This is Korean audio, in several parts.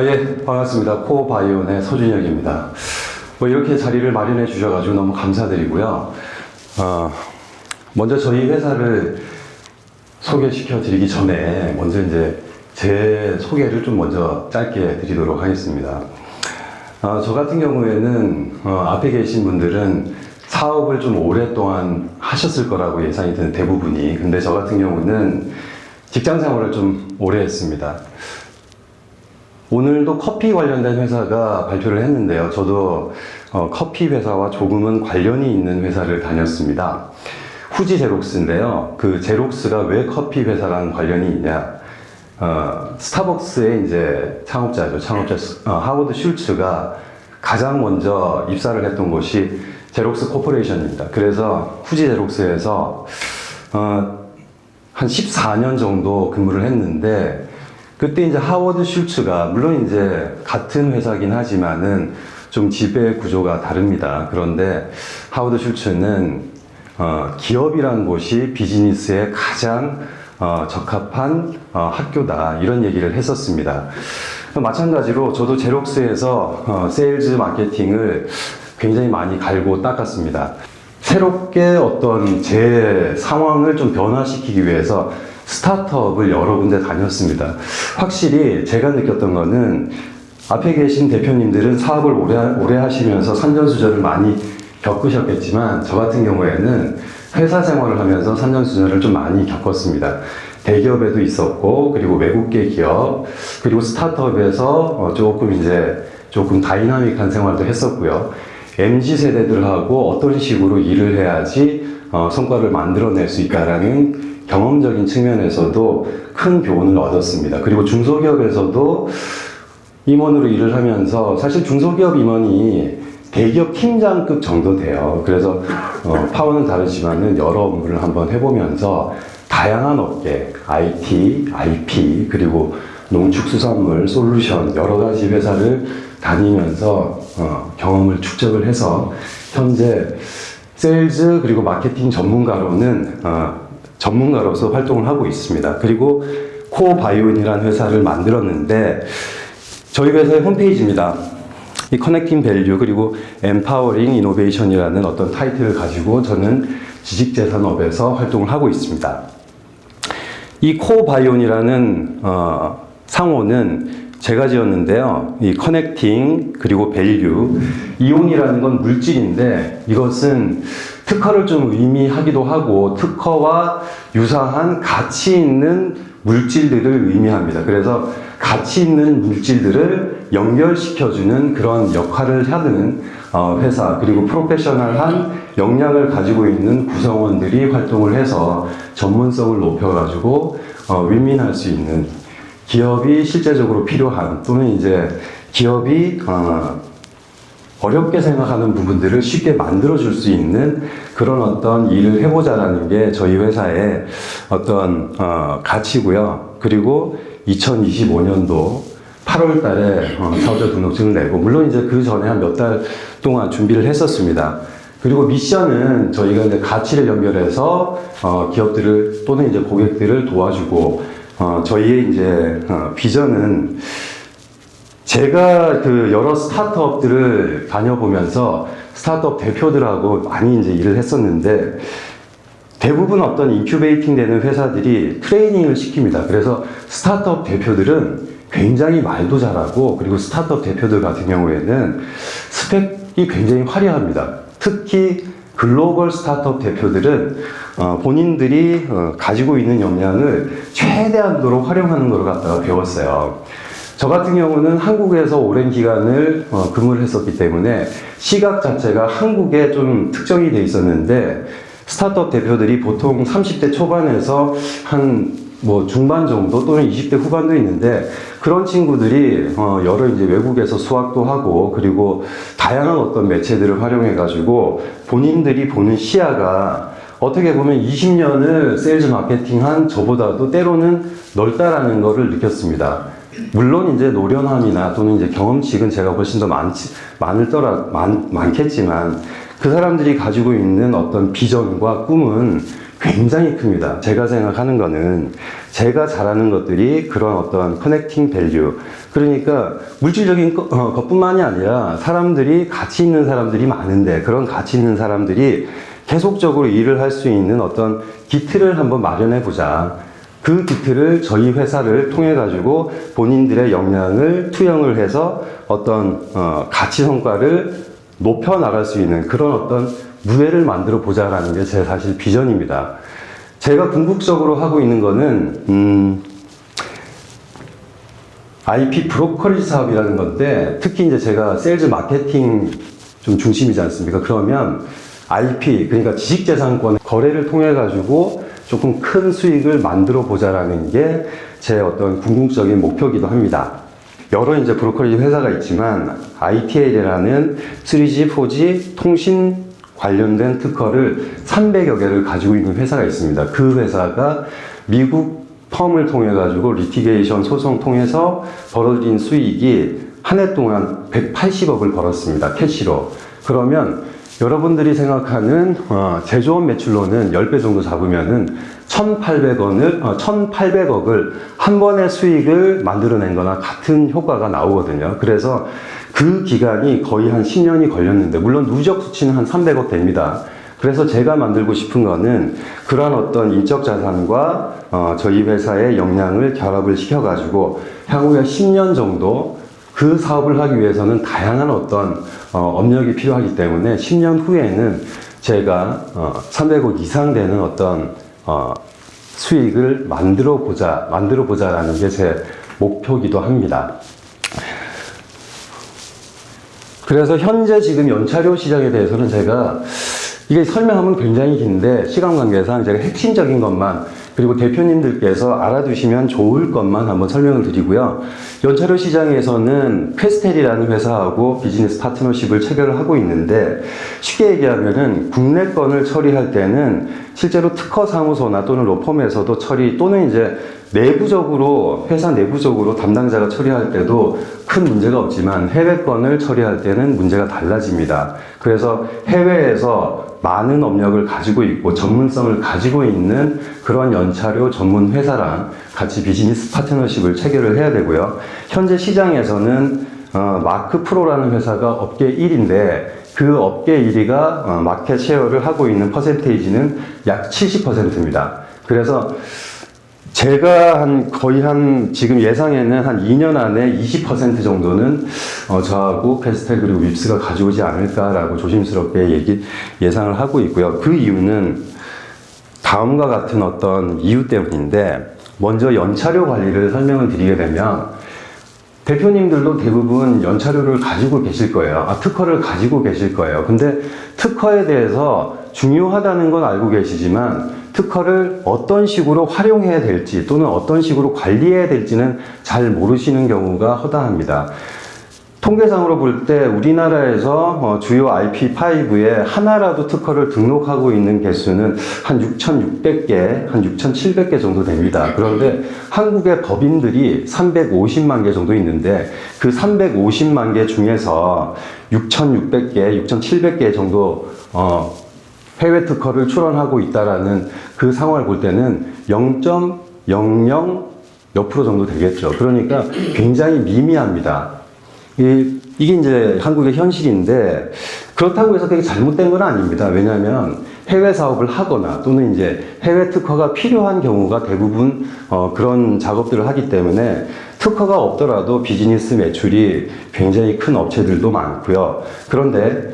예, 반갑습니다. 코바이온의 서준혁입니다. 이렇게 자리를 마련해 주셔가지고 너무 감사드리고요. 먼저 저희 회사를 소개시켜 드리기 전에 먼저 이제 제 소개를 좀 먼저 짧게 드리도록 하겠습니다. 저 같은 경우에는 앞에 계신 분들은 사업을 좀 오랫동안 하셨을 거라고 예상이 드는 대부분이. 근데 저 같은 경우는 직장 생활을 좀 오래 했습니다. 오늘도 커피 관련된 회사가 발표를 했는데요. 저도 커피 회사와 조금은 관련이 있는 회사를 다녔습니다. 후지 제록스인데요. 그 제록스가 왜 커피 회사랑 관련이 있냐? 스타벅스의 이제 창업자 하워드 슐츠가 가장 먼저 입사를 했던 곳이 제록스 코퍼레이션입니다. 그래서 후지 제록스에서 한 14년 정도 근무를 했는데, 그때 이제 하워드 슐츠가, 물론 이제 같은 회사긴 하지만은 좀 지배 구조가 다릅니다. 그런데 하워드 슐츠는 기업이라는 곳이 비즈니스에 가장 적합한 학교다, 이런 얘기를 했었습니다. 마찬가지로 저도 제록스에서 세일즈 마케팅을 굉장히 많이 갈고 닦았습니다. 새롭게 어떤 제 상황을 좀 변화시키기 위해서 스타트업을 여러 군데 다녔습니다. 확실히 제가 느꼈던 거는, 앞에 계신 대표님들은 사업을 오래 하시면서 산전수전을 많이 겪으셨겠지만, 저 같은 경우에는 회사 생활을 하면서 산전수전을 좀 많이 겪었습니다. 대기업에도 있었고, 그리고 외국계 기업, 그리고 스타트업에서 조금 다이나믹한 생활도 했었고요. MZ 세대들하고 어떤 식으로 일을 해야지 성과를 만들어낼 수 있다라는 경험적인 측면에서도 큰 교훈을 얻었습니다. 그리고 중소기업에서도 임원으로 일을 하면서, 사실 중소기업 임원이 대기업 팀장급 정도 돼요. 그래서 파워는 다르지만은 여러 업무를 한번 해보면서 다양한 업계, IT, IP, 그리고 농축수산물, 솔루션, 여러 가지 회사를 다니면서 경험을 축적을 해서 현재 세일즈 그리고 마케팅 전문가로서 활동을 하고 있습니다. 그리고 코바이온이라는 회사를 만들었는데, 저희 회사의 홈페이지입니다. 이 커넥팅 밸류 그리고 엠파워링 이노베이션이라는 어떤 타이틀을 가지고 저는 지식재산업에서 활동을 하고 있습니다. 이 코바이온이라는 상호는 제가 지었는데요. 이 커넥팅 그리고 밸류, 이온이라는 건 물질인데, 이것은 특허를 좀 의미하기도 하고 특허와 유사한 가치 있는 물질들을 의미합니다. 그래서 가치 있는 물질들을 연결시켜주는 그런 역할을 하는 회사, 그리고 프로페셔널한 역량을 가지고 있는 구성원들이 활동을 해서 전문성을 높여가지고 윈윈할 수 있는, 기업이 실제적으로 필요한, 또는 이제 기업이 어렵게 생각하는 부분들을 쉽게 만들어줄 수 있는 그런 어떤 일을 해보자라는 게 저희 회사의 어떤 가치고요. 그리고 2025년도 8월 달에 사업자 등록증을 내고, 물론 이제 그 전에 한 몇 달 동안 준비를 했었습니다. 그리고 미션은 저희가 이제 가치를 연결해서 기업들을 또는 이제 고객들을 도와주고, 저희의 이제 비전은, 제가 그 여러 스타트업들을 다녀보면서 스타트업 대표들하고 많이 이제 일을 했었는데, 대부분 어떤 인큐베이팅 되는 회사들이 트레이닝을 시킵니다. 그래서 스타트업 대표들은 굉장히 말도 잘하고, 그리고 스타트업 대표들 같은 경우에는 스펙이 굉장히 화려합니다. 특히 글로벌 스타트업 대표들은 본인들이 가지고 있는 역량을 최대한도로 활용하는 걸 갖다가 배웠어요. 저 같은 경우는 한국에서 오랜 기간을 근무를 했었기 때문에 시각 자체가 한국에 좀 특정이 돼 있었는데, 스타트업 대표들이 보통 30대 초반에서 한 중반 정도 또는 20대 후반도 있는데, 그런 친구들이 여러 이제 외국에서 수학도 하고, 그리고 다양한 어떤 매체들을 활용해 가지고 본인들이 보는 시야가 어떻게 보면 20년을 세일즈 마케팅한 저보다도 때로는 넓다라는 것을 느꼈습니다. 물론 이제 노련함이나 또는 이제 경험칙은 제가 훨씬 더 많겠지만, 그 사람들이 가지고 있는 어떤 비전과 꿈은 굉장히 큽니다. 제가 생각하는 거는 제가 잘하는 것들이 그런 어떤 커넥팅 밸류, 그러니까 물질적인 것뿐만이 아니라 사람들이, 가치 있는 사람들이 많은데 그런 가치 있는 사람들이 계속적으로 일을 할 수 있는 어떤 기틀을 한번 마련해 보자. 그 기틀을 저희 회사를 통해 가지고 본인들의 역량을 투영을 해서 어떤 가치 성과를 높여 나갈 수 있는 그런 어떤 무회를 만들어 보자라는 게 제 사실 비전입니다. 제가 궁극적으로 하고 있는 거는 IP 브로커리지 사업이라는 건데, 특히 이제 제가 세일즈 마케팅 좀 중심이지 않습니까? 그러면 IP, 그러니까 지식재산권 거래를 통해 가지고 조금 큰 수익을 만들어 보자라는 게 제 어떤 궁극적인 목표이기도 합니다. 여러 이제 브로커리지 회사가 있지만 ITL이라는 3G, 4G 통신 관련된 특허를 300여 개를 가지고 있는 회사가 있습니다. 그 회사가 미국 펌을 통해 가지고 리티게이션 소송 통해서 벌어진 수익이 한 해 동안 180억을 벌었습니다. 캐시로. 그러면 여러분들이 생각하는 제조업 매출로는 10배 정도 잡으면은 1,800억을 한 번의 수익을 만들어낸 거나 같은 효과가 나오거든요. 그래서 그 기간이 거의 한 10년이 걸렸는데, 물론 누적 수치는 한 300억 됩니다. 그래서 제가 만들고 싶은 거는 그런 어떤 인적 자산과 저희 회사의 역량을 결합을 시켜가지고 향후에 10년 정도 그 사업을 하기 위해서는 다양한 어떤 업력이 필요하기 때문에 10년 후에는 제가 300억 이상 되는 어떤 수익을 만들어 보자라는 게 제 목표이기도 합니다. 그래서 현재 지금 연차료 시장에 대해서는 제가 이게 설명하면 굉장히 긴데 시간 관계상 제가 핵심적인 것만, 그리고 대표님들께서 알아두시면 좋을 것만 한번 설명을 드리고요. 연차료 시장에서는 퀘스텔이라는 회사하고 비즈니스 파트너십을 체결을 하고 있는데, 쉽게 얘기하면은 국내 건을 처리할 때는 실제로 특허 사무소나 또는 로펌에서도 처리, 또는 이제 내부적으로, 회사 내부적으로 담당자가 처리할 때도 큰 문제가 없지만 해외 건을 처리할 때는 문제가 달라집니다. 그래서 해외에서 많은 업력을 가지고 있고 전문성을 가지고 있는 그런 연차료 전문 회사랑 같이 비즈니스 파트너십을 체결을 해야 되고요. 현재 시장에서는 마크 프로라는 회사가 업계 1위인데 그 업계 1위가 마켓 쉐어를 하고 있는 퍼센테이지는 약 70%입니다. 그래서 제가 거의 지금 예상에는 한 2년 안에 20% 정도는 저하고 퀘스텔 그리고 윕스가 가져오지 않을까라고 조심스럽게 예상을 하고 있고요. 그 이유는 다음과 같은 어떤 이유 때문인데, 먼저 연차료 관리를 설명을 드리게 되면 대표님들도 대부분 연차료를 가지고 계실 거예요. 특허를 가지고 계실 거예요. 근데 특허에 대해서 중요하다는 건 알고 계시지만 특허를 어떤 식으로 활용해야 될지 또는 어떤 식으로 관리해야 될지는 잘 모르시는 경우가 허다합니다. 통계상으로 볼 때 우리나라에서 주요 IP5에 하나라도 특허를 등록하고 있는 개수는 한 6,600개, 한 6,700개 정도 됩니다. 그런데 한국의 법인들이 350만 개 정도 있는데 그 350만 개 중에서 6,600개, 6,700개 정도 해외 특허를 출원하고 있다라는 그 상황을 볼 때는 0.00 몇 프로 정도 되겠죠. 그러니까 굉장히 미미합니다. 이게 이제 한국의 현실인데, 그렇다고 해서 그게 잘못된 건 아닙니다. 왜냐하면 해외 사업을 하거나 또는 이제 해외 특허가 필요한 경우가 대부분 그런 작업들을 하기 때문에 특허가 없더라도 비즈니스 매출이 굉장히 큰 업체들도 많고요. 그런데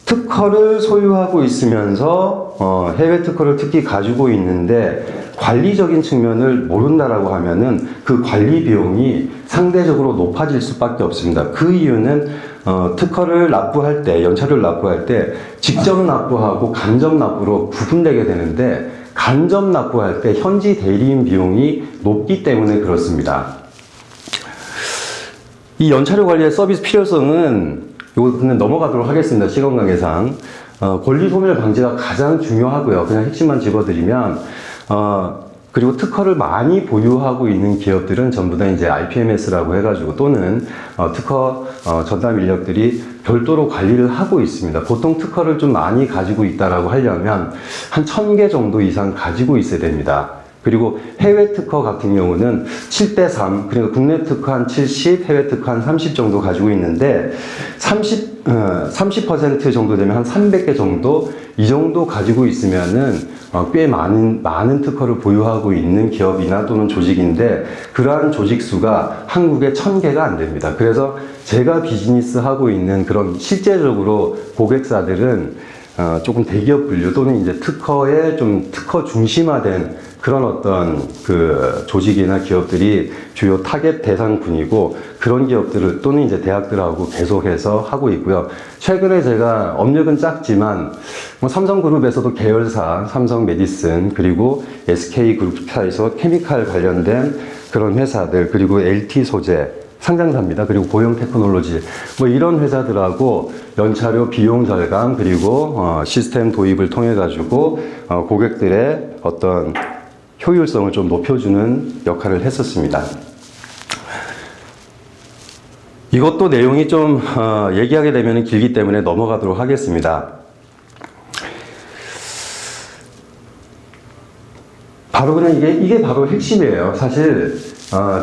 특허를 소유하고 있으면서 해외 특허를 특히 가지고 있는데 관리적인 측면을 모른다라고 하면은 그 관리 비용이 상대적으로 높아질 수밖에 없습니다. 그 이유는 특허를 납부할 때, 연차료를 납부할 때 직접 납부하고 간접 납부로 구분되게 되는데, 간접 납부할 때 현지 대리인 비용이 높기 때문에 그렇습니다. 이 연차료 관리의 서비스 필요성은 이거는 넘어가도록 하겠습니다. 시간 관계상. 권리 소멸 방지가 가장 중요하고요. 그냥 핵심만 집어드리면, 그리고 특허를 많이 보유하고 있는 기업들은 전부 다 이제 IPMS라고 해가지고 또는 특허 전담 인력들이 별도로 관리를 하고 있습니다. 보통 특허를 좀 많이 가지고 있다라고 하려면 한 1000개 정도 이상 가지고 있어야 됩니다. 그리고 해외 특허 같은 경우는 7대3, 그러니까 국내 특허 한 70, 해외 특허 한 30 정도 가지고 있는데 30% 정도 되면 한 300개 정도, 이 정도 가지고 있으면은 꽤 많은 특허를 보유하고 있는 기업이나 또는 조직인데 그러한 조직 수가 한국에 1000개가 안 됩니다. 그래서 제가 비즈니스 하고 있는 그런 실제적으로 고객사들은 조금 대기업 분류 또는 이제 특허에 좀 특허 중심화된 그런 어떤 그 조직이나 기업들이 주요 타겟 대상군이고 그런 기업들을 또는 이제 대학들하고 계속해서 하고 있고요. 최근에 제가 업력은 작지만 뭐 삼성그룹에서도 계열사 삼성 메디슨 그리고 SK그룹사에서 케미칼 관련된 그런 회사들 그리고 LT 소재 상장사입니다. 그리고 고용 테크놀로지 뭐 이런 회사들하고 연차료 비용 절감 그리고 시스템 도입을 통해 가지고 고객들의 어떤 효율성을 좀 높여주는 역할을 했었습니다. 이것도 내용이 좀 얘기하게 되면 길기 때문에 넘어가도록 하겠습니다. 바로 그냥 이게 바로 핵심이에요. 사실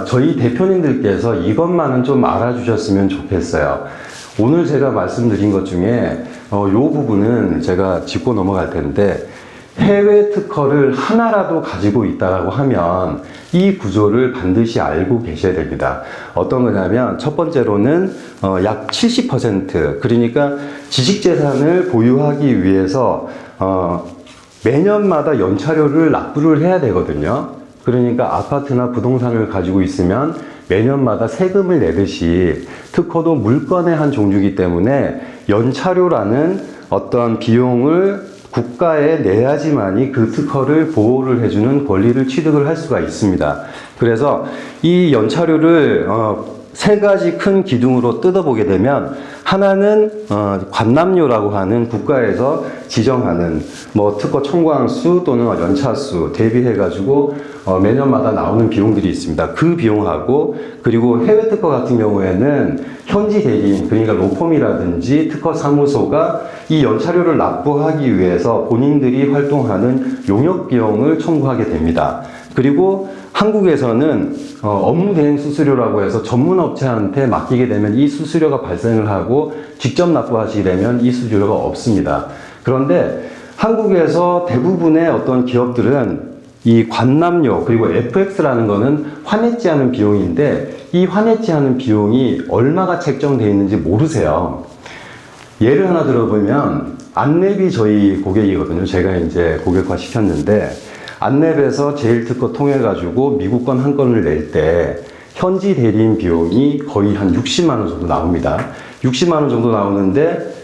저희 대표님들께서 이것만은 좀 알아주셨으면 좋겠어요. 오늘 제가 말씀드린 것 중에 이 부분은 제가 짚고 넘어갈 텐데 해외 특허를 하나라도 가지고 있다고 하면 이 구조를 반드시 알고 계셔야 됩니다. 어떤 거냐면 첫 번째로는 약 70% 그러니까 지식재산을 보유하기 위해서 매년마다 연차료를 납부를 해야 되거든요. 그러니까 아파트나 부동산을 가지고 있으면 매년마다 세금을 내듯이 특허도 물건의 한 종류이기 때문에 연차료라는 어떤 비용을 국가에 내야지만이 그 특허를 보호를 해주는 권리를 취득을 할 수가 있습니다. 그래서 이 연차료를 세 가지 큰 기둥으로 뜯어보게 되면 하나는 관납료라고 하는 국가에서 지정하는 뭐 특허 청구항 수 또는 연차 수 대비해 가지고 매년마다 나오는 비용들이 있습니다. 그 비용하고 그리고 해외 특허 같은 경우에는 현지 대리인 그러니까 로펌이라든지 특허 사무소가 이 연차료를 납부하기 위해서 본인들이 활동하는 용역 비용을 청구하게 됩니다. 그리고 한국에서는 업무 대행 수수료라고 해서 전문 업체한테 맡기게 되면 이 수수료가 발생을 하고 직접 납부하시게 되면 이 수수료가 없습니다. 그런데 한국에서 대부분의 어떤 기업들은 이 관납료 그리고 FX라는 거는 환해지 않은 비용인데 이 환해지 않은 비용이 얼마가 책정되어 있는지 모르세요. 예를 하나 들어보면 안랩이 저희 고객이거든요. 제가 이제 고객화 시켰는데 안랩에서 제일특허 통해 가지고 미국건 한 건을 낼 때 현지 대리인 비용이 거의 한 60만 원 정도 나옵니다. 60만 원 정도 나오는데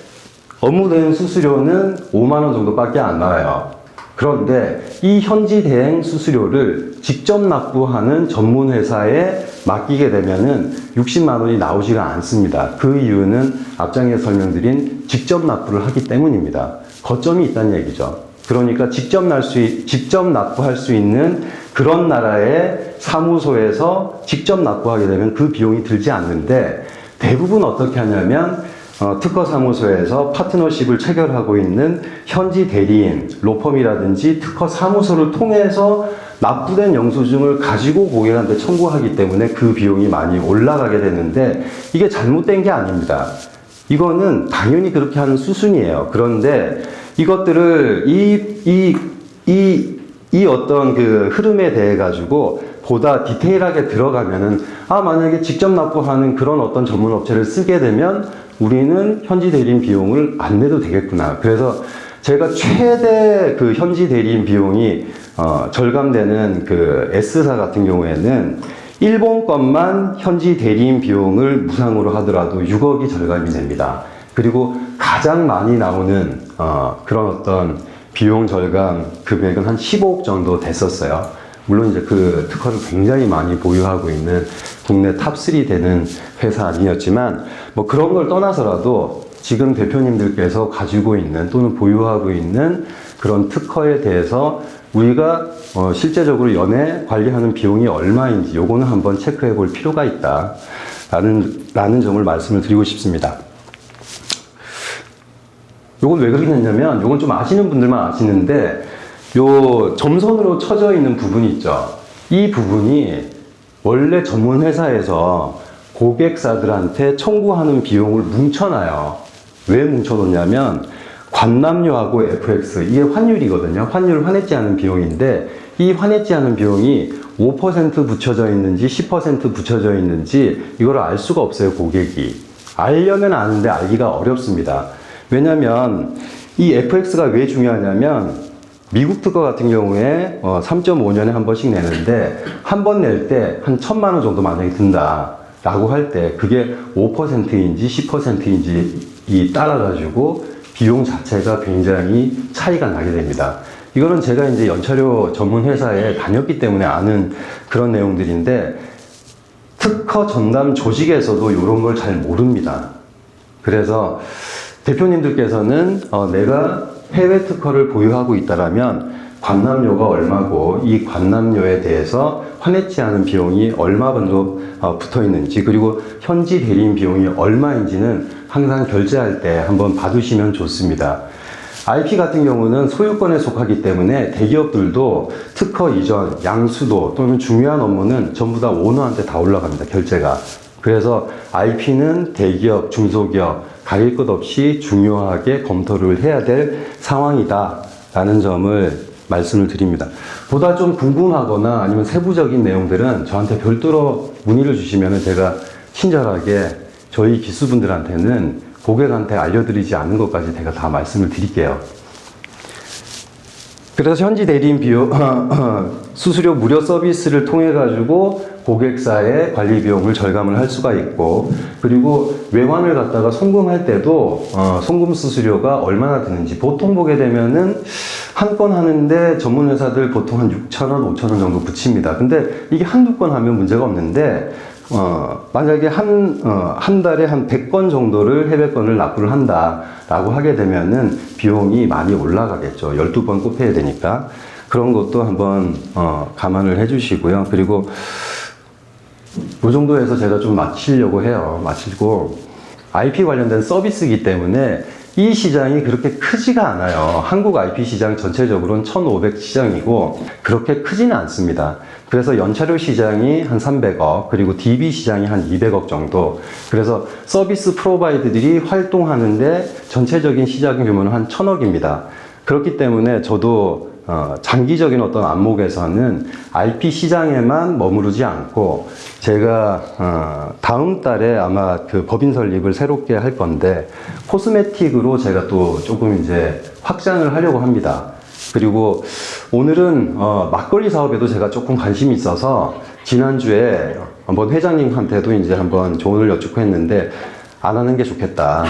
업무 대행 수수료는 5만 원 정도밖에 안 나와요. 그런데 이 현지 대행 수수료를 직접 납부하는 전문 회사에 맡기게 되면은 60만 원이 나오지가 않습니다. 그 이유는 앞장에 설명드린 직접 납부를 하기 때문입니다. 거점이 있다는 얘기죠. 그러니까 직접 납부할 수 있는 그런 나라의 사무소에서 직접 납부하게 되면 그 비용이 들지 않는데 대부분 어떻게 하냐면 특허사무소에서 파트너십을 체결하고 있는 현지 대리인, 로펌이라든지 특허사무소를 통해서 납부된 영수증을 가지고 고객한테 청구하기 때문에 그 비용이 많이 올라가게 되는데 이게 잘못된 게 아닙니다. 이거는 당연히 그렇게 하는 수순이에요. 그런데 이것들을 이 어떤 그 흐름에 대해 가지고 보다 디테일하게 들어가면은 만약에 직접 납부하는 그런 어떤 전문 업체를 쓰게 되면 우리는 현지 대리인 비용을 안 내도 되겠구나. 그래서 제가 최대 그 현지 대리인 비용이 절감되는 그 S사 같은 경우에는 일본 것만 현지 대리인 비용을 무상으로 하더라도 6억이 절감이 됩니다. 그리고 가장 많이 나오는 그런 어떤 비용 절감 금액은 한 15억 정도 됐었어요. 물론 이제 그 특허를 굉장히 많이 보유하고 있는 국내 탑3 되는 회사 아니었지만 뭐 그런 걸 떠나서라도 지금 대표님들께서 가지고 있는 또는 보유하고 있는 그런 특허에 대해서 우리가 실제적으로 연애 관리하는 비용이 얼마인지 요거는 한번 체크해 볼 필요가 있다 라는 점을 말씀을 드리고 싶습니다. 요건 왜 그러냐면 요건 좀 아시는 분들만 아시는데 요 점선으로 쳐져 있는 부분이 있죠. 이 부분이 원래 전문 회사에서 고객사들한테 청구하는 비용을 뭉쳐놔요. 왜 뭉쳐놓냐면 관람료하고 FX, 이게 환율이거든요. 환율 환해지 않은 비용인데 이 환해지 않은 비용이 5% 붙여져 있는지 10% 붙여져 있는지 이걸 알 수가 없어요, 고객이. 알려면 아는데 알기가 어렵습니다. 왜냐면 이 FX가 왜 중요하냐면 미국 특허 같은 경우에 3.5년에 한 번씩 내는데 한 번 낼 때 한 1,000만 원 정도 만약에 든다 라고 할 때 그게 5%인지 10%인지 따라가지고 비용 자체가 굉장히 차이가 나게 됩니다. 이거는 제가 이제 연차료 전문 회사에 다녔기 때문에 아는 그런 내용들인데 특허 전담 조직에서도 이런 걸 잘 모릅니다. 그래서 대표님들께서는 내가 해외 특허를 보유하고 있다라면 관람료가 얼마고 이 관람료에 대해서 환해지 않은 비용이 얼마 정도 붙어 있는지 그리고 현지 대리인 비용이 얼마인지는 항상 결제할 때 한번 봐두시면 좋습니다. IP 같은 경우는 소유권에 속하기 때문에 대기업들도 특허 이전, 양수도 또는 중요한 업무는 전부 다 오너한테 다 올라갑니다. 결제가. 그래서 IP는 대기업, 중소기업 가릴 것 없이 중요하게 검토를 해야 될 상황이다 라는 점을 말씀을 드립니다. 보다 좀 궁금하거나 아니면 세부적인 내용들은 저한테 별도로 문의를 주시면 제가 친절하게 저희 기수분들한테는 고객한테 알려드리지 않은 것까지 제가 다 말씀을 드릴게요. 그래서 현지 대리인 비용, 수수료 무료 서비스를 통해 가지고 고객사의 관리 비용을 절감을 할 수가 있고, 그리고 외환을 갖다가 송금할 때도 송금 수수료가 얼마나 드는지 보통 보게 되면은 한 건 하는데 전문 회사들 보통 한 6,000원, 5,000원 정도 붙입니다. 근데 이게 한두 건 하면 문제가 없는데 만약에 한 달에 한 100건 정도를 해외건을 납부를 한다라고 하게 되면은 비용이 많이 올라가겠죠. 12번 꼽혀야 되니까. 그런 것도 한번 감안을 해 주시고요. 그리고 이 정도에서 제가 좀 마치려고 해요. 마치고 IP 관련된 서비스이기 때문에 이 시장이 그렇게 크지가 않아요. 한국 IP 시장 전체적으로는 1,500 시장이고 그렇게 크지는 않습니다. 그래서 연차료 시장이 한 300억, 그리고 DB 시장이 한 200억 정도. 그래서 서비스 프로바이더들이 활동하는데 전체적인 시장 규모는 한 1,000억입니다. 그렇기 때문에 저도 장기적인 어떤 안목에서는 IP 시장에만 머무르지 않고 제가 다음 달에 아마 그 법인 설립을 새롭게 할 건데 코스메틱으로 제가 또 조금 이제 확장을 하려고 합니다. 그리고 오늘은 막걸리 사업에도 제가 조금 관심이 있어서 지난주에 한번 회장님한테도 이제 한번 조언을 여쭙고 했는데 안 하는 게 좋겠다.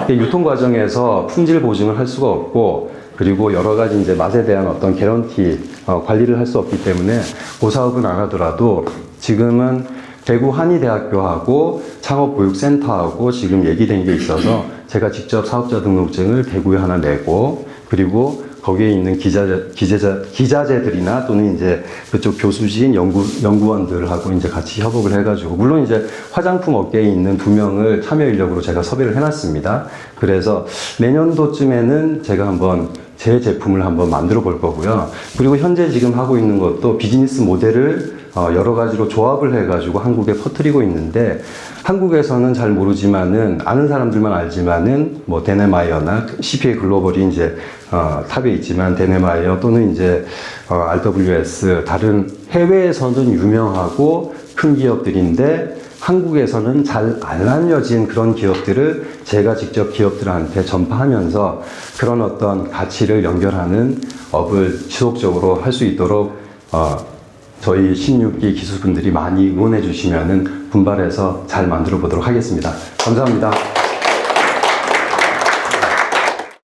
유통 과정에서 품질 보증을 할 수가 없고 그리고 여러 가지 이제 맛에 대한 어떤 개런티 관리를 할 수 없기 때문에 그 사업은 안 하더라도 지금은 대구 한의대학교하고 창업보육센터하고 지금 얘기된 게 있어서 제가 직접 사업자 등록증을 대구에 하나 내고 그리고 거기에 있는 기자재들이나 또는 이제 그쪽 교수진 연구원들하고 이제 같이 협업을 해가지고 물론 이제 화장품 업계에 있는 2명을 참여 인력으로 제가 섭외를 해놨습니다. 그래서 내년도쯤에는 제가 한번 제 제품을 한번 만들어 볼 거고요. 그리고 현재 지금 하고 있는 것도 비즈니스 모델을 여러 가지로 조합을 해가지고 한국에 퍼뜨리고 있는데 한국에서는 잘 모르지만은 아는 사람들만 알지만은 뭐 데네마이어나 CPA 글로벌이 이제 탑에 있지만 데네마이어 또는 이제 RWS 다른 해외에서는 유명하고 큰 기업들인데 한국에서는 잘 안 알려진 그런 기업들을 제가 직접 기업들한테 전파하면서 그런 어떤 가치를 연결하는 업을 지속적으로 할 수 있도록 저희 16기 기수분들이 많이 응원해 주시면은 분발해서 잘 만들어 보도록 하겠습니다. 감사합니다.